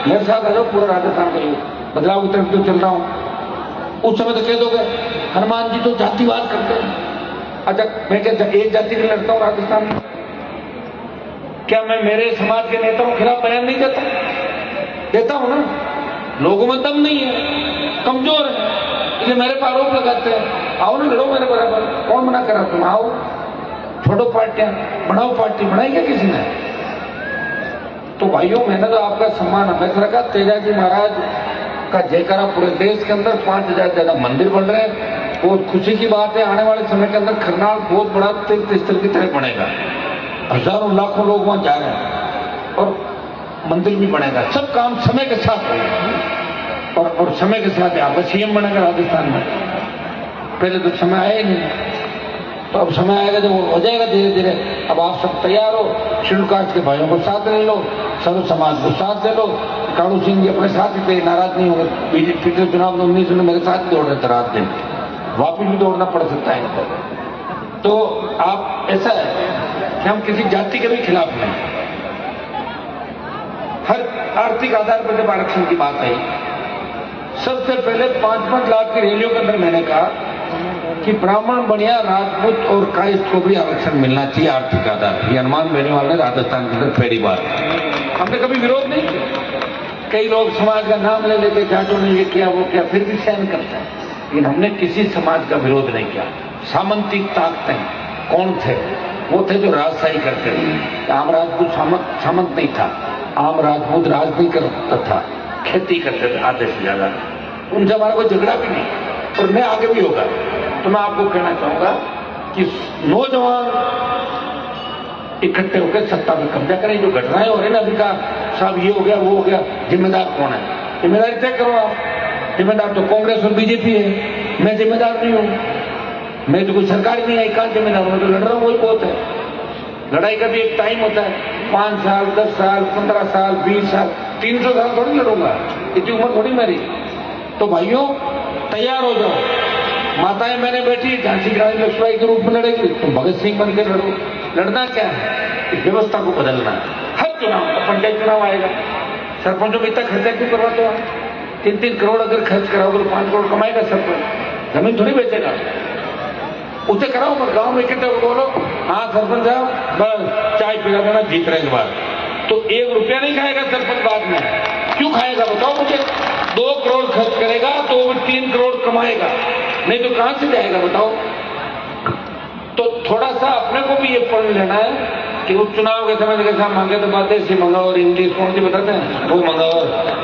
मेरे साथ आ जाओ, पूरा राजस्थान का यूथ बदलाव की तरफ क्यों चल रहा हूं, उस समय तो कह दोगे हनुमान जी तो जातिवाद करते हैं। अच्छा मैं क्या एक जाति के लड़ता हूं राजस्थान में? क्या मैं मेरे समाज के नेताओं के खिलाफ बयान नहीं देता? देता हूं ना। लोगों में दम नहीं है, कमजोर है, इसलिए मेरे पर आरोप लगाते हैं, आओ ना लड़ो मेरे बराबर, कौन मना कर रहा, तुम आओ, छोड़ो पार्टियां, बढ़ाओ पार्टी, बढ़ाई क्या किसी ने? तो भाइयों मैंने तो आपका सम्मान हमेशा रखा, तेजाजी महाराज का जयकारा पूरे देश के अंदर, 5000 से ज्यादा मंदिर बन रहे हैं, बहुत खुशी की बात है। आने वाले समय के अंदर खरनाल बहुत बड़ा तीर्थ स्थल की तरह बनेगा, हजारों लाखों लोग वहां जा रहे हैं और मंदिर भी बनेगा, सब काम समय के साथ होगा और समय के साथ यहाँ पर सीएम बनेगा राजस्थान में। पहले तो समय आया ही नहीं, तो अब समय आएगा जब वो हो जाएगा धीरे धीरे। अब आप सब तैयार हो, शेड्यूल कास्ट के भाइयों को साथ ले लो, सर्व समाज को साथ ले लो। कालू सिंह जी अपने साथ ही थे, नाराज नहीं होंगे, बीजेपी पिछले चुनाव में 19 में मेरे साथ दौड़ रहे थे रात दिन, वापिस भी दौड़ना पड़ सकता है। तो आप ऐसा है कि हम किसी जाति के भी खिलाफ नहीं, हर आर्थिक आधार पर जब आरक्षण की बात आई, सबसे पहले 5-5 लाख की रैलियों के अंदर मैंने कहा कि ब्राह्मण, बनिया, राजपूत और कायस्थ को भी आरक्षण मिलना चाहिए आर्थिक आधार। ये अनुमान बेनीवाल ने राजस्थान के अंदर पहली बार, हमने कभी विरोध नहीं किया। कई लोग समाज का नाम ले लेके जाटों ने ये किया वो किया, फिर भी सहन करते हैं, लेकिन हमने किसी समाज का विरोध नहीं किया। सामंतिक ताकतें कौन थे? वो थे जो राजशाही करते थे। राम राजपूत सामंत नहीं था, आम राजपूत राज नहीं करता था, खेती करते थे आधे से ज्यादा, उनसे हमारा कोई झगड़ा भी नहीं और न आगे भी होगा। तो मैं आपको कहना चाहूंगा कि नौजवान इकट्ठे होकर सत्ता पर कब्जा करें। जो घटनाएं हो रही है ना, अभी का साहब ये हो गया वो हो गया, जिम्मेदार कौन है? जिम्मेदारी तय करो आप। जिम्मेदार तो कांग्रेस और बीजेपी है, मैं जिम्मेदार नहीं हूं, मैं तो कोई सरकार ही नहीं आई, कहां जिम्मेदार? मैं तो लड़ रहा हूं, वही बहुत है। लड़ाई का भी एक टाइम होता है, 5 साल 10 साल 15 साल 20 साल 300 साल थोड़ी लड़ूंगा, इतनी उम्र थोड़ी मेरी। तो भाइयों तैयार हो जाओ। माताएं मैंने बैठी, झांसी की रानी लक्ष्मीबाई के रूप में लड़ेगी, तुम भगत सिंह बन के लड़ो। लड़ना क्या है? इस व्यवस्था को बदलना। हर चुनाव, पंचायत चुनाव आएगा, सरपंचों में इतना खर्चा क्यों करवाते हो? 3-3 करोड़ अगर खर्च कराओगे तो 5 करोड़ कमाएगा सरपंच, जमीन थोड़ी बेचेगा। उसे कराओ, पर गांव में इकट्ठे बोलो, हाँ सरपंच साहब बस चाय पिला देना जीत रहे बार, तो 1 रुपया नहीं खाएगा सरपंच बाद में। क्यों खाएगा बताओ मुझे? 2 करोड़ खर्च करेगा तो 3 करोड़ कमाएगा, नहीं तो कहां से जाएगा बताओ? तो थोड़ा सा अपने को भी ये पढ़ लेना है कि उप चुनाव के समय जैसा मांगे तो बातें से मंगाओ और इंग्लिश कौन सी बताते हैं, वो मंगाओ,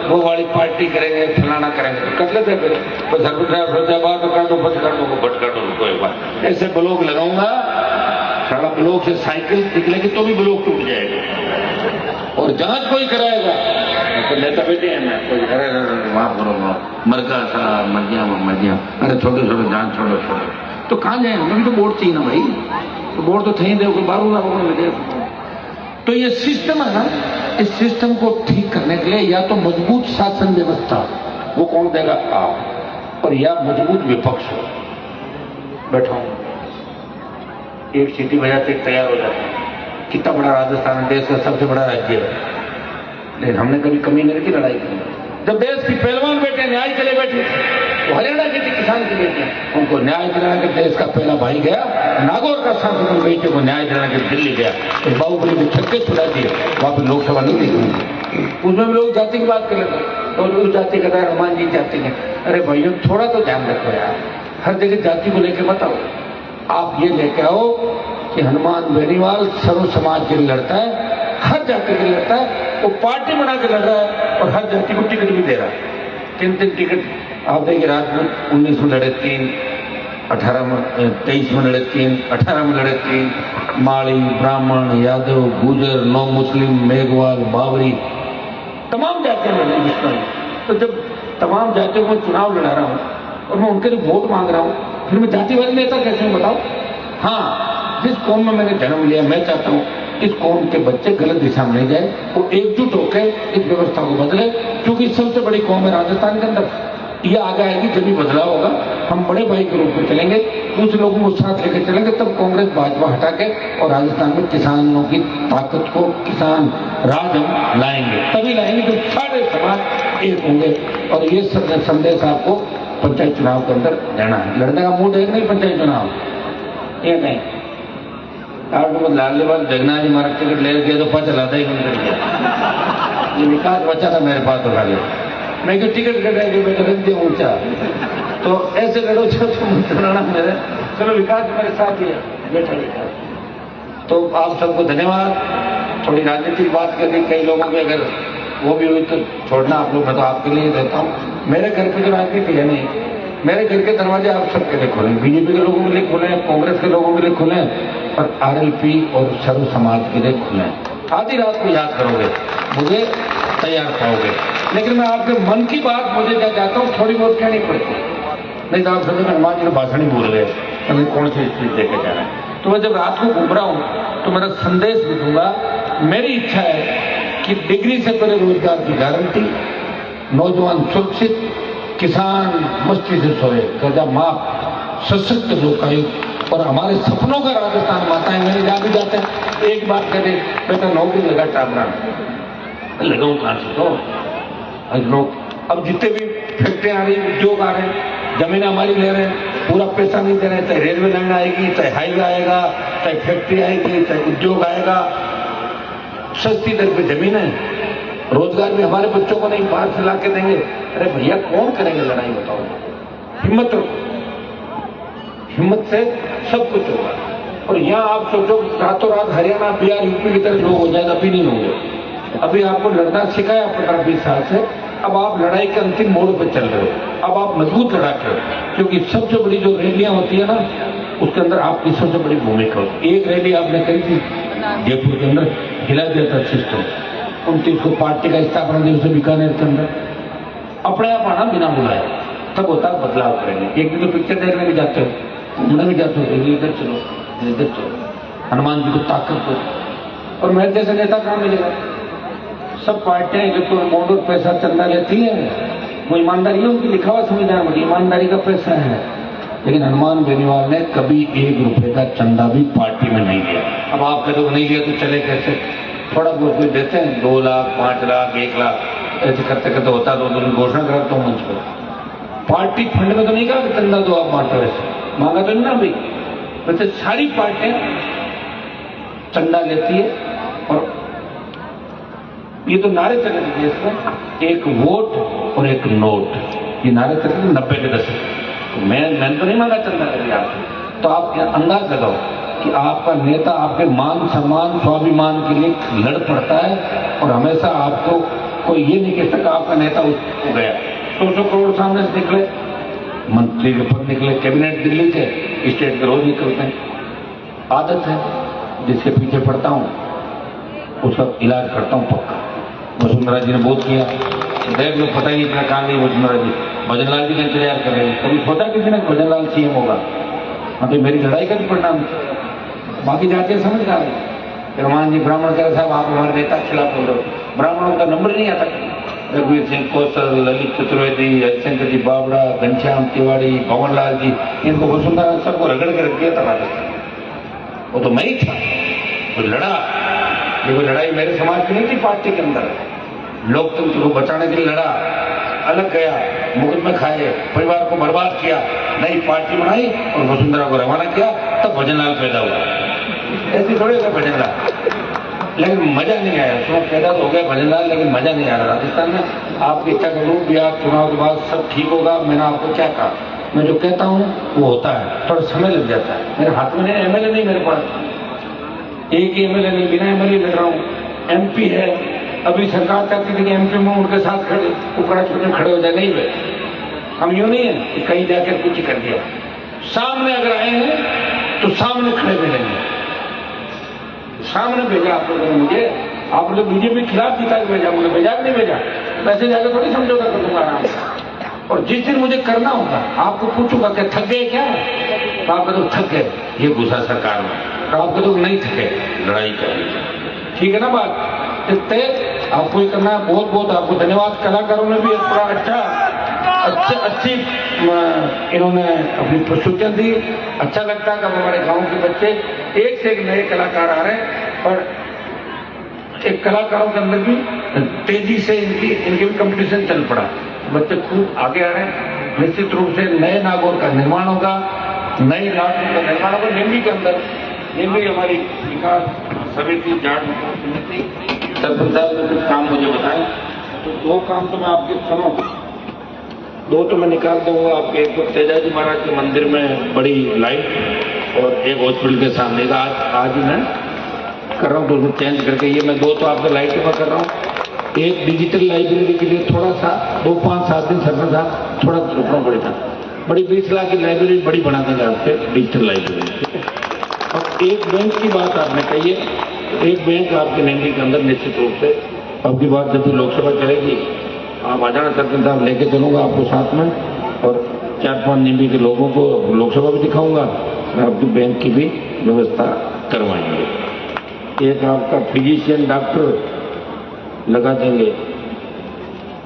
वो वाली पार्टी करेंगे, फलाना करेंगे, तो कर लेते फिर सरपंच साहब फैजाबाद कर दो, बच कर दो, बट कर दो, रुको एक बार ऐसे ब्लॉक लगाऊंगा, सारा ब्लॉक से साइकिल निकलेगी तो भी ब्लॉक टूट जाएगा। और जांच कोई कराएगा तो नेता बेटे हैं ना, कोई अरे माफ करो मरगा सा मर गया, अरे छोटे छोटे जांच छोड़ो, तो कहां जाए? हमें तो वोट चाहिए ना भाई, तो वोट तो थे दे बारू ना लगे। तो ये सिस्टम है ना, इस सिस्टम को ठीक करने के लिए या तो मजबूत शासन व्यवस्था, वो कौन देगा? आप। और या मजबूत विपक्ष हो। बैठा हूं, एक सीटी बजाते तैयार हो जाता है। कितना बड़ा राजस्थान देश का सबसे बड़ा राज्य है, लेकिन हमने कभी कमी नहीं की लड़ाई की। जब देश की पहलवान बेटे न्याय के लिए बैठे तो हरियाणा के किसान के बेटे उनको न्याय दिलाने के देश का पहला भाई गया, नागौर का सांसद बेटे को न्याय दिलाने के दिल्ली गया, तो बाहुबली में छक्के छुड़ा दिए, वहां पर लोकसभा नहीं देखी। उसमें भी लोग जाति की बात कर लेते, तो उस जाति का हनुमान जी जाति है। अरे भाइयों थोड़ा तो ध्यान रखो यार, हर जगह जाति को लेकर बताओ। आप ये लेके आओ कि हनुमान बेनीवाल सर्व समाज के लिए लड़ता है, हर जाति के लिए लड़ता है, वो पार्टी बना के लड़ रहा है और हर जाति को टिकट भी दे रहा है। 3-3 टिकट आप देखिए, राजपूत 19 में लड़े 3, 18 में 23 में लड़े 3, 18 में लड़े 3, माली, ब्राह्मण, यादव, गुजर, नौ मुस्लिम, मेघवाल, बावरी, तमाम जातियां लड़ी जिसमें। तो जब तमाम जातियों को चुनाव लड़ा रहा हूं और मैं उनके लिए वोट मांग रहा हूं, फिर मैं जातिवादी नेता कैसे हूं बताओ? हाँ, जिस कौम में मैंने जन्म लिया, मैं चाहता हूं इस कौम के बच्चे गलत दिशा में नहीं जाए, वो एकजुट होकर इस व्यवस्था को बदले, क्योंकि सबसे बड़ी कौम है राजस्थान के अंदर। ये आगे आएगी जब भी बदलाव होगा, हम बड़े भाई के रूप में चलेंगे, कुछ लोगों को साथ लेकर चलेंगे, तब कांग्रेस भाजपा हटा के और राजस्थान में किसानों की ताकत को, किसान राज हम लाएंगे, तभी लाएंगे जब सारे समाज एक होंगे। और ये संदेश आपको पंचायत चुनाव के अंदर देना है। लड़ने का मूड है नहीं पंचायत चुनाव, ये नहीं आप लाल बार जगना जी मारा टिकट ले गया तो पता चलाता ही नहीं कर गया, ये विकास बचा था मेरे पास, तो खा लिया मैं क्यों टिकट कटाएगी, मैं रख दिया ऊंचा, तो ऐसे लड़ो जो तुम लड़ा मेरे, चलो विकास मेरे साथ ही है, बैठा विकास। तो आप सबको धन्यवाद। थोड़ी राजनीतिक बात करनी, कई लोगों की अगर वो भी हुई तो छोड़ना आप लोग, मैं तो आपके लिए रहता हूँ। मेरे घर पे जो राजनीति है नहीं, मेरे घर के दरवाजे आप सबके लिए खोले, बीजेपी के लोगों के लिए खोले, कांग्रेस के लोगों के लिए खोले और आरएलपी और सर्व समाज के लिए खोले। आधी रात को याद करोगे, मुझे तैयार पाओगे, लेकिन मैं आपके मन की बात मुझे क्या चाहता हूँ थोड़ी बहुत कहनी पड़ती, नहीं तो आप समझे हनुमान जी ने भाषण ही भूल गए, हमें कौन सी स्पीच देकर जा रहे हैं। तो मैं जब रात को घूम रहा हूँ तो मेरा संदेश भी दूंगा। मेरी इच्छा है कि डिग्री से पहले रोजगार की गारंटी, नौजवान सुरक्षित, किसान मस्ती से सोए, कर्जा माफ, सशक्त लोकायुक्त और हमारे सपनों का राजस्थान। माताएं मेरे जा भी जाते हैं, एक बात कहते बेटा नौकरी लगा टापना लगाऊं कहां से, तो लोग अब जितने भी फैक्ट्रियां आ रही, उद्योग आ रहे हैं, जमीन हमारी ले रहे हैं, पूरा पैसा नहीं दे रहे हैं, चाहे रेलवे लाइन आएगी, चाहे हाईवे आएगा, चाहे फैक्ट्री आएगी, चाहे उद्योग आएगा, सस्ती दर पे जमीन है, रोजगार भी हमारे बच्चों को नहीं बाहर से ला के देंगे। अरे भैया कौन करेंगे लड़ाई बताओ? हिम्मत रखो, हिम्मत से सब कुछ होगा। और यहाँ आप सोचो रातों रात हरियाणा बिहार यूपी की तरह लोग हो जाएगा, भी नहीं होंगे, अभी आपको लड़ना सिखाया 15-20 साल से, अब आप लड़ाई के अंतिम मोड़ पर चल रहे हो। अब आप मजबूत लड़ाके हो, क्योंकि सबसे बड़ी जो रैलियां होती है ना, उसके अंदर आपकी सबसे बड़ी भूमिका होती है। एक रैली आपने करी थी जयपुर के अंदर, हिला दिया था सिस्टम। 29 को पार्टी का स्थापना दिवस बीकानेर के अंदर अपने आप आना बिना बुलाए, तब होता है बदलाव करेंगे। एक दिन तो पिक्चर देखने भी जाते हो, घूमने भी जाते हो, इधर चलो इधर चलो, हनुमान जी को ताकत दो। और मेरे जैसे नेता कहाँ मिलेगा? सब पार्टियां इलेक्ट्रोल बॉन्ड और पैसा चंदा लेती है, वो ईमानदारी है उनकी, लिखा हुआ संविधान में ईमानदारी का पैसा है। लेकिन हनुमान बेनीवाल ने कभी 1 रुपए का चंदा भी पार्टी में नहीं लिया। अब आप कहते हो नहीं लिया तो चले कैसे? थोड़ा बहुत भी देते हैं, 2 लाख 5 लाख 1 लाख ऐसे करते करते होता तो घोषणा करा तो मंच पर। पार्टी फंड में तो नहीं कहा कि चंदा दो आप बांटो, ऐसे मांगा तो नहीं ना भाई। वैसे सारी पार्टियां चंदा लेती है। और ये तो नारे चले थे देश में, एक वोट और एक नोट, ये नारे चले थे 90 के दशक। तो मैंने तो नहीं मांगा चंदा कभी आपसे। तो आप अंदाज लगाओ कि आपका नेता आपके मान सम्मान स्वाभिमान के लिए लड़ पड़ता है, और हमेशा आपको कोई ये नहीं कह सकता आपका नेता उठ गया। 200 करोड़ सामने से निकले, मंत्री के पद निकले, कैबिनेट दिल्ली से, स्टेट के रोज निकलते हैं। आदत है, जिसके पीछे पड़ता हूं उसका इलाज करता हूं पक्का। वसुंधरा जी ने बहुत किया, देख लो पता ही इतना काम नहीं। वसुंधरा जी भजनलाल जी का इंतजार कर रहे हैं, कभी सोचा किसी ने भजनलाल सीएम होगा? हाँ तो मेरी लड़ाई का भी परिणाम। बाकी जाते समझ आ रही, हनुमान जी ब्राह्मण कह साहब आप हमारे नेता के खिलाफ बोल रहे हो, ब्राह्मणों का नंबर नहीं आता। रघुवीर सिंह कौशल, ललित चतुर्वेदी, हरिशंकर जी बाबड़ा, घनश्याम तिवारी, पवनलाल जी, इनको वसुंधरा सर को रगड़ के रख दिया था राजस्थान। वो तो मैं ही था, तो लड़ा। ये वो लड़ाई मेरे समाज की नहीं थी, पार्टी के अंदर लोकतंत्र को बचाने के लिए लड़ा। अलग गया, मुकदमे खाए, परिवार को बर्बाद किया, नई पार्टी बनाई और वसुंधरा को रवाना किया, तब भजनलाल पैदा हुआ। ऐसी थोड़ी था भजनलाल, लेकिन मजा नहीं आया। उसमें पैदा तो हो गया भजनलाल, लेकिन मजा नहीं आ रहा राजस्थान में। आपकी इच्छा करूँ बिहार चुनाव के बाद सब ठीक होगा, मैंने आपको क्या कहा? मैं जो कहता हूँ वो होता है, थोड़ा समय लग जाता है। मेरे हाथ में नहीं, एमएलए नहीं मेरे पास, एक ही एमएलए नहीं, बिना एमएलए लड़ रहा हूँ। एमपी है, अभी सरकार चाहती थी कि एमपी में उनके साथ खड़े टुकड़ा चुने खड़े हो जाए, नहीं हुए। हम यूं नहीं है कि कहीं जाकर कुछ ही कर दिया। सामने अगर आए हैं तो सामने खड़े मिलेंगे। सामने भेजा आप लोगों ने मुझे, आप लोग बीजेपी खिलाफ जीता के भेजा, मुझे भेजा नहीं भेजा, वैसे जाकर थोड़ी समझौता कर दूंगा आराम से। और जिस दिन मुझे करना होगा आपको पूछूंगा कि थक गए क्या, तो आप तो थक गए, ये गुस्सा सरकार में, तो आपको तो नहीं थके, लड़ाई करेंगे। ठीक है ना बात? इतने आपको ये करना है। बहुत बहुत आपको धन्यवाद। कलाकारों ने भी बड़ा अच्छी इन्होंने अपनी प्रस्तुतियां दी। अच्छा लगता है कि हमारे गांव के बच्चे एक से एक नए कलाकार आ रहे हैं, और एक कलाकारों के अंदर भी तेजी से इनकी भी कंपटीशन चल पड़ा। बच्चे खूब आगे आ रहे हैं। निश्चित रूप से नए नागौर का निर्माण होगा, नई नागौर का निर्माण होगा। निम्बी के अंदर, निम्बी हमारी विकास समिति, जाट विकास समिति, सरपंच साहब ने कुछ काम मुझे बताए, तो 2 काम तो मैं आपके सुनो, 2 तो मैं निकाल दूंगा आपके। एक तो तेजाजी महाराज के मंदिर में बड़ी लाइट, और एक हॉस्पिटल के सामने का आज ही मैं कर रहा हूँ, तो चेंज करके ये मैं 2 तो आपके लाइटों में कर रहा हूँ। एक डिजिटल लाइब्रेरी के लिए थोड़ा सा 2-5-7 दिन सरपंच साहब थोड़ा रुकना पड़ेगा। बड़ी 20 लाख की लाइब्रेरी बड़ी बना देंगे आपसे, डिजिटल लाइब्रेरी। और एक बैंक की बात आपने कही है, एक बैंक आपके निम्बी के अंदर निश्चित रूप से अब की बात जब भी लोकसभा चलेगी आप आ जाना, सरपंच साहब लेके चलूंगा आपको साथ में, और 4-5 निम्बी के लोगों को लोकसभा भी दिखाऊंगा, आपकी बैंक की भी व्यवस्था करवाएंगे। एक आपका फिजिशियन डॉक्टर लगा देंगे,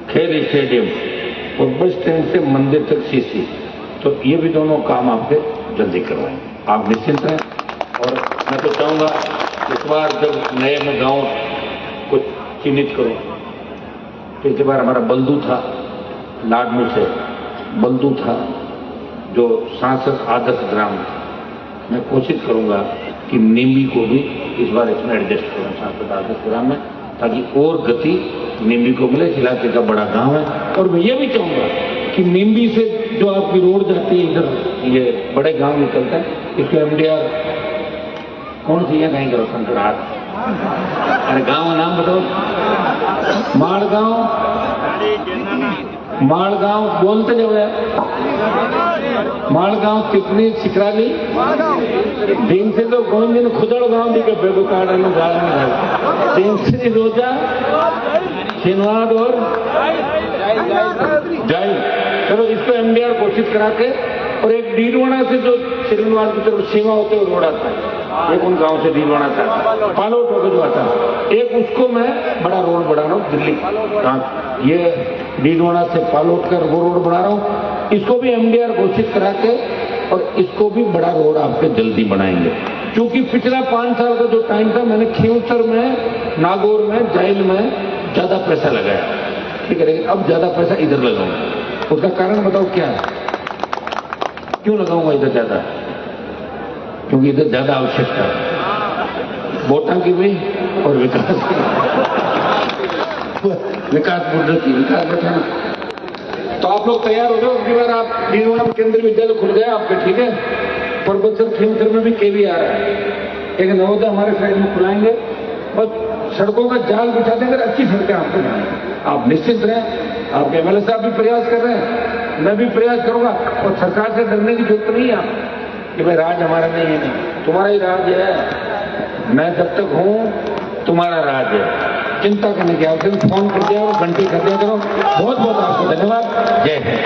खेल स्टेडियम और बस स्टैंड से मंदिर तक सीसी, तो ये भी दोनों काम आपके जल्दी करवाएंगे। आप निश्चिंत रहें। और मैं तो चाहूंगा इस बार जब नए में गांव को चिन्हित करूं, पिछली बार हमारा बल्दू था, लाडनू से बल्दू था जो सांसद आदर्श ग्राम, मैं कोशिश करूंगा कि निम्बी को भी इस बार इसमें एडजस्ट करूं सांसद आदर्श ग्राम में, ताकि और गति निम्बी को मिले। इस इलाके का बड़ा गांव है। और मैं ये भी चाहूंगा कि निम्बी से जो आपकी रोड जाती है इधर, ये बड़े गांव निकलते हैं, इसको एमडीआर कौन सी है, कहीं करो कंकड़ाट अरे गांव का नाम बताओ। माड़गांव बोलते जो है, माड़गांव तिपनी सिकराली दिन से तो गोविंद ने खुदड़ गांव भी के बेगो काड़ा में गाल दिन से रोजा छिनवाद और जाई। चलो इसको एमडीआर घोषित करा के, और एक डीडवाना से जो छिनवाद की तरफ सीमा होते हुए रोड आता है, एक उन गांव से डीडवाना था, पालोट होकर जो आता है, एक उसको मैं बड़ा रोड बढ़ा रहा हूँ दिल्ली। हाँ, ये डीडवाना से पालोट कर वो रोड बना रहा हूँ, इसको भी एमडीआर घोषित करा के और इसको भी बड़ा रोड आपके जल्दी बनाएंगे। क्योंकि पिछला 5 साल का जो टाइम था, मैंने खींवसर में, नागौर में, जाइल में ज्यादा पैसा लगाया, ठीक है, लेकिन अब ज्यादा पैसा इधर लगाऊंगा। उसका कारण बताओ क्या है, क्यों लगाऊंगा इधर ज्यादा? क्योंकि इधर ज्यादा आवश्यकता है, वोटा की भी और विकास की, विकास मुद्दे की, विकास बैठाना। तो आप लोग तैयार हो जाओ, अगली बार आप डीडवाना केंद्रीय विद्यालय खुल गया आपके, ठीक है। परबतसर खींवसर में भी केवी आ रहा है, एक नवोदय हमारे साइड में खुलाएंगे, बस सड़कों का जाल बिछा देंगे, अच्छी सड़कें आपको बनाएंगे। आप निश्चिंत रहें, आपके एमएलए साहब भी प्रयास कर रहे हैं, मैं भी प्रयास करूंगा, और सरकार से डरने की जरूरत नहीं है आप कि भाई राज हमारा नहीं है, नहीं, तुम्हारा ही राज है। मैं जब तक हूं तुम्हारा राज है, चिंता करने की आवश्यकता। फोन कर दिया और घंटी कर दिया करो। बहुत बहुत आपको धन्यवाद। जय हिंद।